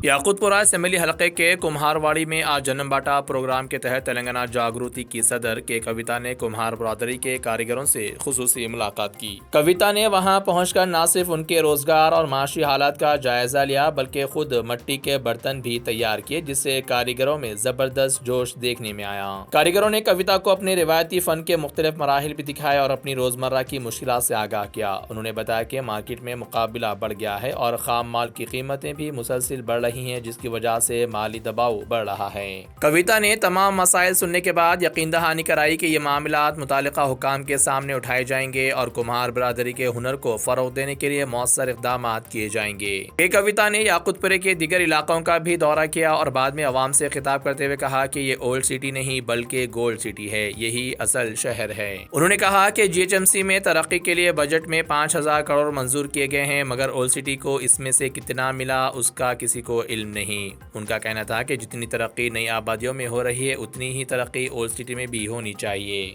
Yakutpura assembly हलके के कुम्हारवाड़ी में आज जन्म बांटा प्रोग्राम के तहत तेलंगाना जागृति की सदर के कविता ने कुम्हार बरादरी के कारीगरों से खुसूसी मुलाकात की। कविता ने वहां पहुंचकर न सिर्फ उनके रोजगार और माशी हालात का जायजा लिया बल्कि खुद मिट्टी के बर्तन भी तैयार किए, जिससे कारीगरों में जबरदस्त जोश देखने में आया। कारीगरों ने कविता को अपने रिवायती फन के मुख्तलिफ मराहिल भी दिखाए और अपनी रोजमर्रा की मुश्किलात से आगाह किया। उन्होंने बताया कि मार्केट में मुकाबला बढ़ गया है और खाम माल की कीमतें भी मुसलसिल बढ़ रही हैं, जिसकी वजह से माली दबाव बढ़ रहा है। कविता ने तमाम मसाइल सुनने के बाद यकीन दहानी कराई कि ये मामलात मुतालिका हुकाम के सामने उठाए जाएंगे और कुम्हार बरादरी के हुनर को फरोग देने के लिए मौसर इक़दाम किए जाएंगे। ये कविता ने याकूतपुरे के दीगर इलाकों का भी दौरा किया और बाद में अवाम से खिताब करते हुए कहा कि ये ओल्ड सिटी नहीं बल्कि गोल्ड सिटी है, यही असल शहर है। उन्होंने कहा कि GHMC में तरक्की के लिए बजट में 5,000 करोड़ मंजूर किए गए हैं, मगर ओल्ड सिटी को इसमें से कितना मिला उसका किसी को इल्म नहीं। उनका कहना था कि जितनी तरक्की नई आबादियों में हो रही है उतनी ही तरक्की ओल्ड सिटी में भी होनी चाहिए।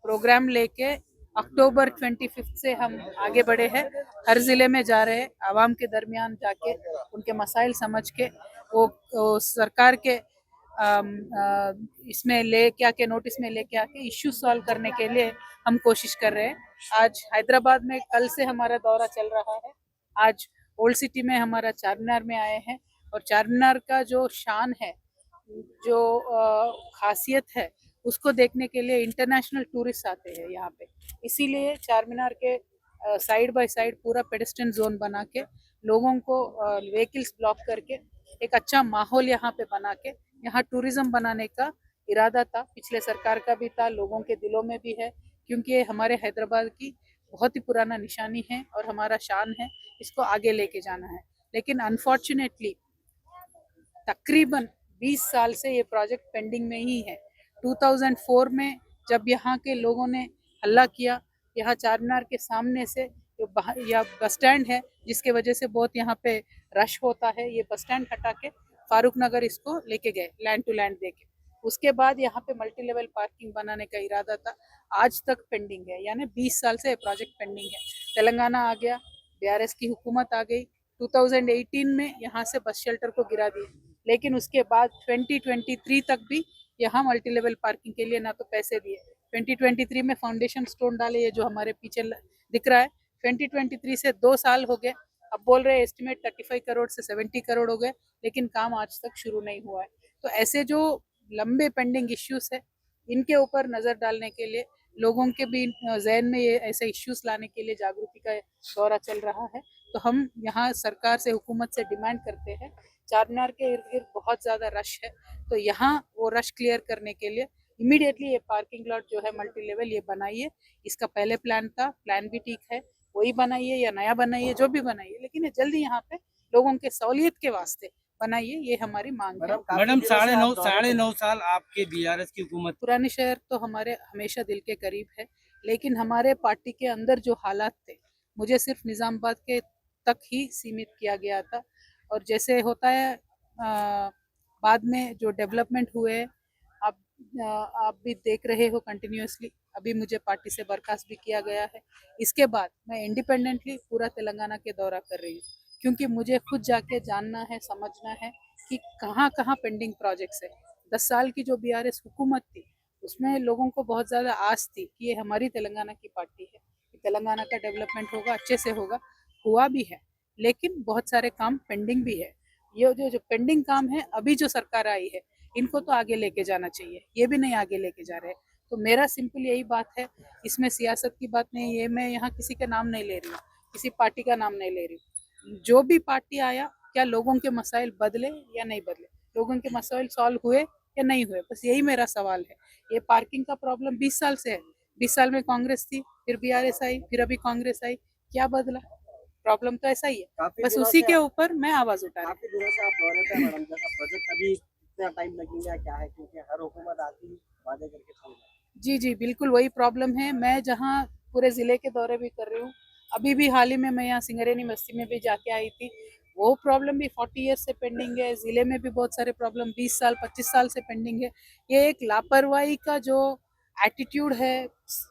प्रोग्राम लेके अक्टूबर 25 से हम आगे बढ़े हैं। हर ज़िले में जा रहे हैं, आवाम के दरमियान जाके उनके मसाइल समझ के वो सरकार के इसमें ले के आके नोटिस में लेके आके इश्यू सॉल्व करने के लिए हम कोशिश कर रहे हैं। आज हैदराबाद में कल से हमारा दौरा चल रहा है। आज ओल्ड सिटी में हमारा चारमीनार में आए हैं और चारमीनार का जो शान है, जो खासियत है, उसको देखने के लिए इंटरनेशनल टूरिस्ट आते हैं यहाँ पे। इसीलिए चारमीनार के साइड बाय साइड पूरा पेडेस्ट्रियन जोन बना के लोगों को व्हीकल्स ब्लॉक करके एक अच्छा माहौल यहाँ पे बना के यहाँ टूरिज्म बनाने का इरादा था। पिछले सरकार का भी था, लोगों के दिलों में भी है, क्योंकि ये हमारे हैदराबाद की बहुत ही पुराना निशानी है और हमारा शान है, इसको आगे लेके जाना है। लेकिन अनफॉर्चुनेटली तकरीबन 20 साल से ये प्रोजेक्ट पेंडिंग में ही है। 2004 में जब यहाँ के लोगों ने हल्ला किया, यहाँ चारमीनार के सामने से जो या बस स्टैंड है जिसके वजह से बहुत यहाँ पे रश होता है, ये बस स्टैंड हटा के फारूक नगर इसको लेके गए लैंड टू लैंड देके। उसके बाद यहाँ पे मल्टी लेवल पार्किंग बनाने का इरादा था, आज तक पेंडिंग है, यानी 20 साल से प्रोजेक्ट पेंडिंग है। तेलंगाना आ गया, BRS की हुकूमत आ गई, 2018 में यहाँ से बस शेल्टर को गिरा दिया, लेकिन उसके बाद 2023 तक भी यहाँ मल्टी लेवल पार्किंग के लिए ना तो पैसे दिए। 2023 में फाउंडेशन स्टोन डाले, ये जो हमारे पीछे दिख रहा है। 2023 से 2 साल हो गए, अब बोल रहे हैं एस्टिमेट 35 करोड़ से 70 करोड़ हो गए, लेकिन काम आज तक शुरू नहीं हुआ है। तो ऐसे जो लंबे पेंडिंग इश्यूज है, इनके ऊपर नज़र डालने के लिए, लोगों के भी जहन में ये ऐसे इश्यूज लाने के लिए जागृति का दौरा चल रहा है। तो हम यहाँ सरकार से, हुकूमत से डिमांड करते हैं, चारमीनार के इर्द गिर्द बहुत ज़्यादा रश है, तो यहाँ वो रश क्लियर करने के लिए इमीडिएटली ये पार्किंग लॉट जो है मल्टी लेवल ये बनाइए। इसका पहले प्लान था, प्लान भी ठीक है, वही बनाइए या नया बनाइए, जो भी बनाइए, लेकिन ये जल्दी यहाँ पे लोगों के सहूलियत के वास्ते बनाइए, ये हमारी मांग है। मैडम, 9.5 साल आपके BRS की हुकूमत। पुरानी शहर तो हमारे हमेशा दिल के करीब है, लेकिन हमारे पार्टी के अंदर जो हालात थे, मुझे सिर्फ निज़ामाबाद के तक ही सीमित किया गया था। और जैसे होता है बाद में जो डेवलपमेंट हुए, आप आप भी देख रहे हो कंटिन्यूसली, अभी मुझे पार्टी से बर्खास्त भी किया गया है। इसके बाद मैं इंडिपेंडेंटली पूरा तेलंगाना के दौरा कर रही हूँ, क्योंकि मुझे खुद जाके जानना है, समझना है कि कहाँ कहाँ पेंडिंग प्रोजेक्ट्स है। 10 साल की जो BRS हुकूमत थी, उसमें लोगों को बहुत ज़्यादा आस थी कि ये हमारी तेलंगाना की पार्टी है, कि तेलंगाना का डेवलपमेंट होगा, अच्छे से होगा, हुआ भी है, लेकिन बहुत सारे काम पेंडिंग भी है। ये जो पेंडिंग काम है, अभी जो सरकार आई है, इनको तो आगे लेके जाना चाहिए, ये भी नहीं आगे लेके जा रहे। तो मेरा सिंपल यही बात है, इसमें सियासत की बात नहीं, ये मैं यहाँ किसी का नाम नहीं ले रही हूँ, किसी पार्टी का नाम नहीं ले रही हूँ। जो भी पार्टी आया, क्या लोगों के मसाइल बदले या नहीं बदले, लोगों के मसाइल सॉल्व हुए या नहीं हुए, बस यही मेरा सवाल है। ये पार्किंग का प्रॉब्लम 20 साल से है, 20 साल में कांग्रेस थी, फिर BRS आई, फिर अभी कांग्रेस आई, क्या बदला? प्रॉब्लम तो ऐसा ही है, बस उसी के ऊपर मैं आवाज उठा रही हूँ। काफी दिनों से आप दौरे पे हैं मैडम, जैसा प्रोजेक्ट अभी इतना टाइम लगेगा क्या है, क्योंकि हर हुकूमत आती है वादे करके चली जाती है। जी, बिल्कुल वही प्रॉब्लम है। मैं जहाँ पूरे ज़िले के दौरे भी कर रही हूँ, अभी भी हाल ही में मैं यहाँ सिंगरेनी बस्ती में भी जाके आई थी, वो प्रॉब्लम भी 40 ईयर्स से पेंडिंग है। ज़िले में भी बहुत सारे प्रॉब्लम 20 साल 25 साल से पेंडिंग है। ये एक लापरवाही का जो एटीट्यूड है,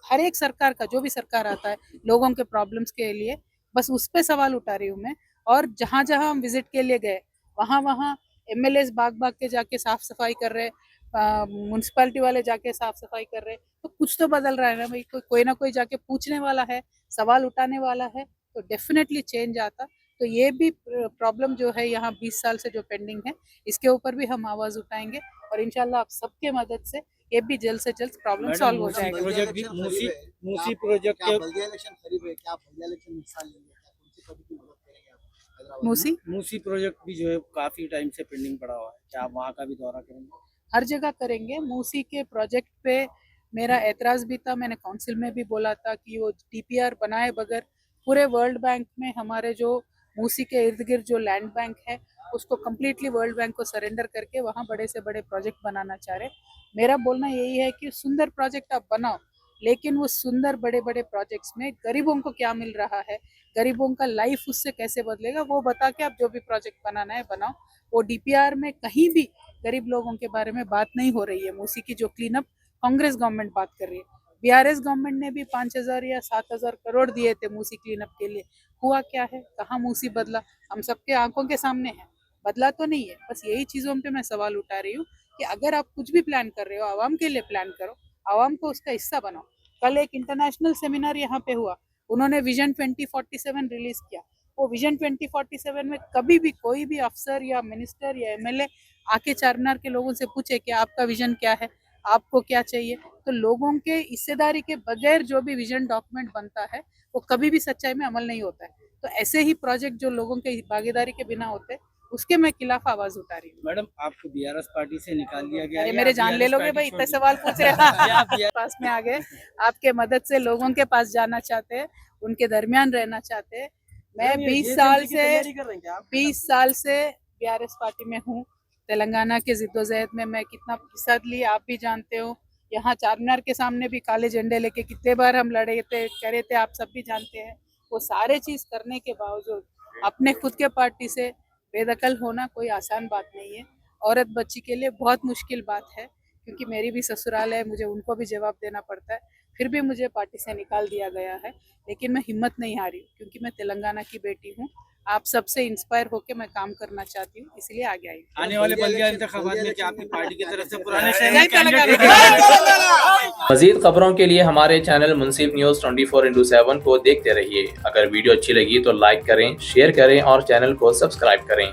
हर एक सरकार का, जो भी सरकार आता है लोगों के प्रॉब्लम्स के लिए, बस उस पर सवाल उठा रही हूँ मैं। और जहाँ जहाँ हम विजिट के लिए गए, वहाँ MLAs भाग भाग के जाके साफ सफाई कर रहे, म्यूनसिपालिटी वाले जाके साफ सफाई कर रहे, तो कुछ तो बदल रहा है ना भाई। कोई ना कोई जाके पूछने वाला है, सवाल उठाने वाला है, तो डेफिनेटली चेंज आता। तो ये भी प्रॉब्लम जो है यहाँ 20 साल से जो पेंडिंग है, इसके ऊपर भी हम आवाज उठाएंगे और इंशाल्लाह आप सबके मदद से ये भी जल्द से जल्द प्रॉब्लम मैडम, सॉल्व हो मूसी जाएगा। प्रोजेक्ट भी मूसी प्रोजेक्ट क्या के बल्दिया इलेक्शन करीब है, क्या आप बल्दिया इलेक्शन में हिस्सा लेंगे, क्या कौन सी पद की मदद करेंगे आप हैदराबाद में? मूसी प्रोजेक्ट भी जो है काफी टाइम से पेंडिंग पड़ा हुआ है, क्या आप वहाँ का भी दौरा करेंगे? हर जगह करेंगे। मूसी के प्रोजेक्ट पे मेरा एतराज़ भी था, मैंने काउंसिल में भी बोला था कि वो DPR बनाए बगैर पूरे वर्ल्ड बैंक में हमारे जो मूसी के इर्द गिर्द जो लैंड बैंक है उसको कम्प्लीटली वर्ल्ड बैंक को सरेंडर करके वहाँ बड़े से बड़े प्रोजेक्ट बनाना चाह रहे। मेरा बोलना यही है कि सुंदर प्रोजेक्ट आप बनाओ, लेकिन वो सुंदर बड़े बड़े प्रोजेक्ट्स में गरीबों को क्या मिल रहा है, गरीबों का लाइफ उससे कैसे बदलेगा, वो बता के आप जो भी प्रोजेक्ट बनाना है बनाओ। वो DPR में कहीं भी गरीब लोगों के बारे में बात नहीं हो रही है। मूसी की जो क्लीन अप कांग्रेस गवर्नमेंट बात कर रही है। BRS गवर्नमेंट ने भी 5,000 या 7,000 करोड़ दिए थे मूसी क्लीन अप के लिए। हुआ क्या है, कहाँ मूसी बदला, हम सबके आंखों के सामने है, बदला तो नहीं है। बस यही चीज़ों पे मैं सवाल उठा रही हूँ कि अगर आप कुछ भी प्लान कर रहे हो, आवाम के लिए प्लान करो, आवाम को उसका हिस्सा बनाओ। कल एक इंटरनेशनल सेमिनार यहाँ पे हुआ, उन्होंने विजन 2047 रिलीज किया। वो विजन 2047 में कभी भी कोई भी अफसर या मिनिस्टर या MLA आके चारमीनार के लोगों से पूछे कि आपका विजन क्या है, आपको क्या चाहिए, तो लोगों के हिस्सेदारी के बगैर जो भी विजन डॉक्यूमेंट बनता है वो कभी भी सच्चाई में अमल नहीं होता है। तो ऐसे ही प्रोजेक्ट जो लोगों के भागीदारी के बिना होते हैं, उसके मैं खिलाफ आवाज उठा रही हूँ। मैडम, आपको BRS पार्टी से निकाल दिया गया अरे है, मेरे या जान ले BRS लोगे पार्टी भाई, छोड़ इतने दी? सवाल पूछ रहे या हैं। BRS पास में आ गए, आपके मदद से लोगों के पास जाना चाहते हैं, उनके दरमियान रहना चाहते हैं। मैं 20 साल से तैयारी कर रहे हैं क्या आप? 20 साल से BRS पार्टी में हूँ। तेलंगाना के जिद्दोजहद में मैं कितना हिस्सा ली आप भी जानते हो। यहाँ चारमीनार के सामने भी काले झंडे लेके कितने बार हम लड़े थे, करे थे, आप सब भी जानते हैं। वो सारे चीज करने के बावजूद अपने खुद के पार्टी से बेदखल होना कोई आसान बात नहीं है। औरत बच्ची के लिए बहुत मुश्किल बात है, क्योंकि मेरी भी ससुराल है, मुझे उनको भी जवाब देना पड़ता है। फिर भी मुझे पार्टी से निकाल दिया गया है, लेकिन मैं हिम्मत नहीं हारी, क्योंकि मैं तेलंगाना की बेटी हूँ। आप सबसे इंस्पायर होकर मैं काम करना चाहती हूँ, इसलिए आगे आई हूँ। आने वाले बल्दिया इंतखाबात में क्या आपकी पार्टी की तरफ से पुराने शहर जय में कैंडिडेट तेलंगाना। मजीद खबरों के लिए हमारे चैनल मुंसिफ न्यूज़ 24x7 को देखते रहिए। अगर वीडियो अच्छी लगी तो लाइक करें, शेयर करें और चैनल को सब्सक्राइब करें।